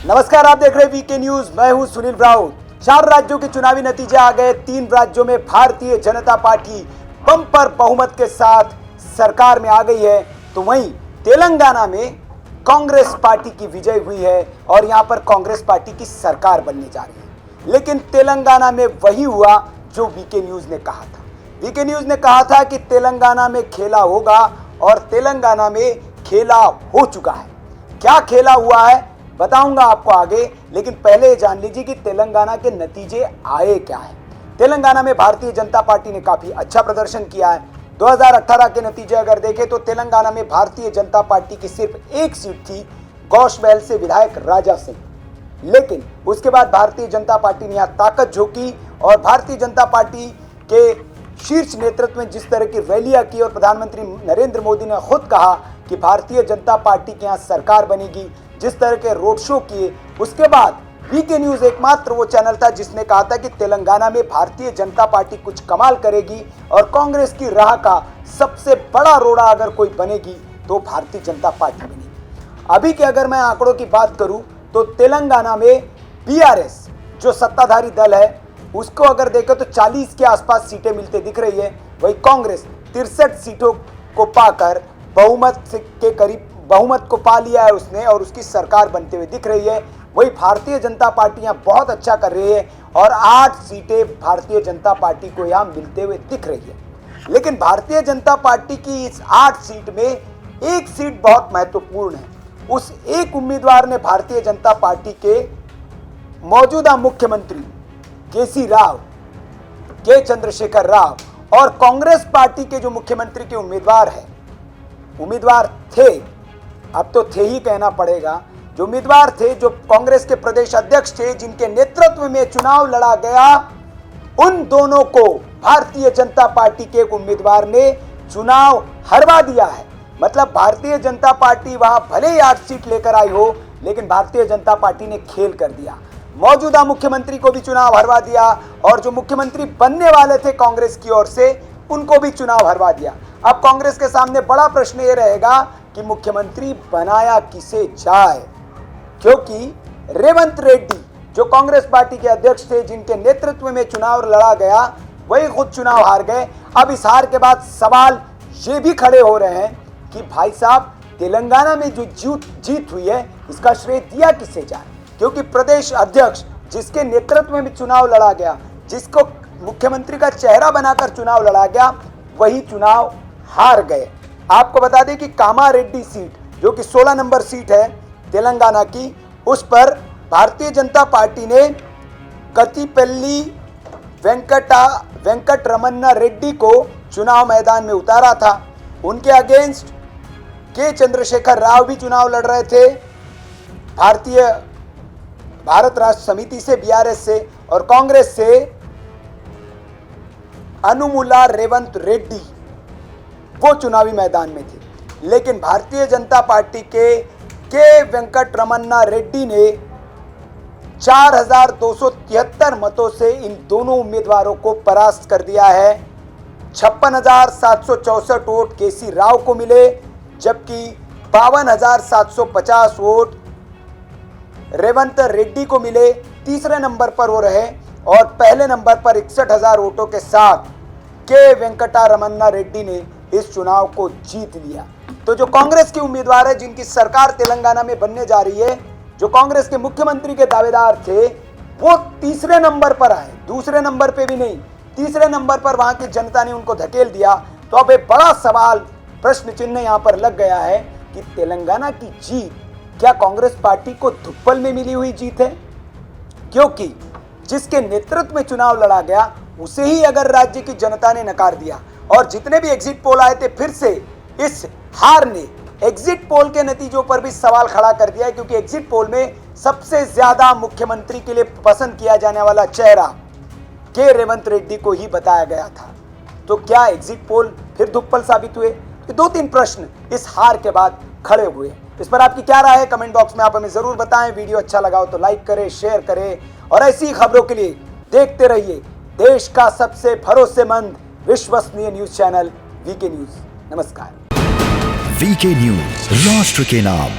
नमस्कार, आप देख रहे हैं वीके न्यूज। मैं हूं सुनील ब्राउन। 4 राज्यों के चुनावी नतीजे आ गए। 3 राज्यों में भारतीय जनता पार्टी बम्पर बहुमत के साथ सरकार में आ गई है, तो वहीं तेलंगाना में कांग्रेस पार्टी की विजय हुई है और यहां पर कांग्रेस पार्टी की सरकार बनने जा रही है। लेकिन तेलंगाना में वही हुआ जो वीके न्यूज ने कहा था। वीके न्यूज ने कहा था कि तेलंगाना में खेला होगा और तेलंगाना में खेला हो चुका है। क्या खेला हुआ है बताऊंगा आपको आगे, लेकिन पहले ये जान लीजिए कि तेलंगाना के नतीजे आए क्या है। तेलंगाना में भारतीय जनता पार्टी ने काफी अच्छा प्रदर्शन किया है। 2018 के नतीजे अगर देखें तो तेलंगाना में भारतीय जनता पार्टी की सिर्फ एक सीट थी, गौशबैल से विधायक राजा सिंह। लेकिन उसके बाद भारतीय जनता पार्टी ने यहां ताकत झोंकी और भारतीय जनता पार्टी के शीर्ष नेतृत्व में जिस तरह की रैलियां की और प्रधानमंत्री नरेंद्र मोदी ने खुद कहा कि भारतीय जनता पार्टी के यहाँ सरकार बनेगी, जिस तरह के रोड शो किए, उसके बाद वीके न्यूज एकमात्र वो चैनल था जिसने कहा था कि तेलंगाना में भारतीय जनता पार्टी कुछ कमाल करेगी और कांग्रेस की राह का सबसे बड़ा रोड़ा अगर कोई बनेगी तो भारतीय जनता पार्टी बनेगी। अभी के अगर मैं आंकड़ों की बात करूं तो तेलंगाना में बीआरएस जो सत्ताधारी दल है उसको अगर देखें तो 40 के आसपास सीटें मिलते दिख रही है। वही कांग्रेस 63 सीटों को पाकर बहुमत के करीब बहुमत को पा लिया है उसने और उसकी सरकार बनते हुए दिख रही है। वही भारतीय जनता पार्टी यहाँ बहुत अच्छा कर रही है और 8 सीटें भारतीय जनता पार्टी को यहाँ मिलते हुए दिख रही है। लेकिन भारतीय जनता पार्टी की इस 8 सीट में एक सीट बहुत महत्वपूर्ण है। उस एक उम्मीदवार ने भारतीय जनता पार्टी के मौजूदा मुख्यमंत्री के चंद्रशेखर राव और कांग्रेस पार्टी के जो मुख्यमंत्री के उम्मीदवार थे, अब तो थे ही कहना पड़ेगा, जो उम्मीदवार थे, जो कांग्रेस के प्रदेश अध्यक्ष थे, जिनके नेतृत्व में चुनाव लड़ा गया, उन दोनों को भारतीय जनता पार्टी के एक उम्मीदवार ने चुनाव हरवा दिया है। मतलब भारतीय जनता पार्टी वहां भले ही 8 सीट लेकर आई हो, लेकिन भारतीय जनता पार्टी ने खेल कर दिया। मौजूदा मुख्यमंत्री को भी चुनाव हरवा दिया और जो मुख्यमंत्री बनने वाले थे कांग्रेस की ओर से, उनको भी चुनाव हरवा दिया। अब कांग्रेस के सामने बड़ा प्रश्न ये रहेगा कि मुख्यमंत्री बनाया किसे जाए, क्योंकि रेवंत रेड्डी जो कांग्रेस पार्टी के अध्यक्ष थे, जिनके नेतृत्व में चुनाव लड़ा गया, वही खुद चुनाव हार गए। अब इस हार के बाद सवाल ये भी खड़े हो रहे हैं कि भाई साहब, तेलंगाना में जो जीत हुई है इसका श्रेय दिया किसे जाए, क्योंकि प्रदेश अध्यक्ष जिसके नेतृत्व में चुनाव लड़ा गया, जिसको मुख्यमंत्री का चेहरा बनाकर चुनाव लड़ा गया, वही चुनाव हार गए। आपको बता दें कि कामारेड्डी सीट जो कि 16 नंबर सीट है तेलंगाना की, उस पर भारतीय जनता पार्टी ने कतिपल्ली वेंकट रमन्ना रेड्डी को चुनाव मैदान में उतारा था। उनके अगेंस्ट के चंद्रशेखर राव भी चुनाव लड़ रहे थे भारत राष्ट्र समिति से, बीआरएस से, और कांग्रेस से अनुमुला रेवंत रेड्डी वो चुनावी मैदान में थे। लेकिन भारतीय जनता पार्टी के वेंकट रमन्ना रेड्डी ने 4273 मतों से इन दोनों उम्मीदवारों को परास्त कर दिया है। 56,764 वोट केसी राव को मिले, जबकि 52,750 वोट रेवंत रेड्डी को मिले। तीसरे नंबर पर वो रहे और पहले नंबर पर 61,000 वोटों के साथ के वेंकटा रमन्ना रेड्डी ने इस चुनाव को जीत लिया। तो जो कांग्रेस के उम्मीदवार है, जिनकी सरकार तेलंगाना में बनने जा रही है, जो कांग्रेस के मुख्यमंत्री के दावेदार थे, वो तीसरे नंबर पर आए, दूसरे नंबर पे भी नहीं, तीसरे नंबर पर वहां की जनता ने उनको धकेल दिया। तो अब एक बड़ा सवाल, प्रश्न चिन्ह यहां पर लग गया है कि तेलंगाना की जीत क्या कांग्रेस पार्टी को धुप्पल में मिली हुई जीत है? क्योंकि जिसके नेतृत्व में चुनाव लड़ा गया उसे ही अगर राज्य की जनता ने नकार दिया और जितने भी एग्जिट पोल आए थे, फिर से इस हार ने एग्जिट पोल के नतीजों पर भी सवाल खड़ा कर दिया है, क्योंकि एग्जिट पोल में सबसे ज्यादा मुख्यमंत्री के लिए पसंद किया जाने वाला चेहरा के रेवंत रेड्डी को ही बताया गया था। तो क्या एग्जिट पोल फिर धुप्पल साबित हुए? ये 2-3 प्रश्न इस हार के बाद खड़े हुए। इस पर आपकी क्या राय है? कमेंट बॉक्स में आप हमें जरूर बताएं। वीडियो अच्छा लगा हो तो लाइक करें, शेयर करें और ऐसी खबरों के लिए देखते रहिए देश का सबसे भरोसेमंद विश्वसनीय न्यूज चैनल वीके न्यूज। नमस्कार। वीके न्यूज, राष्ट्र के नाम।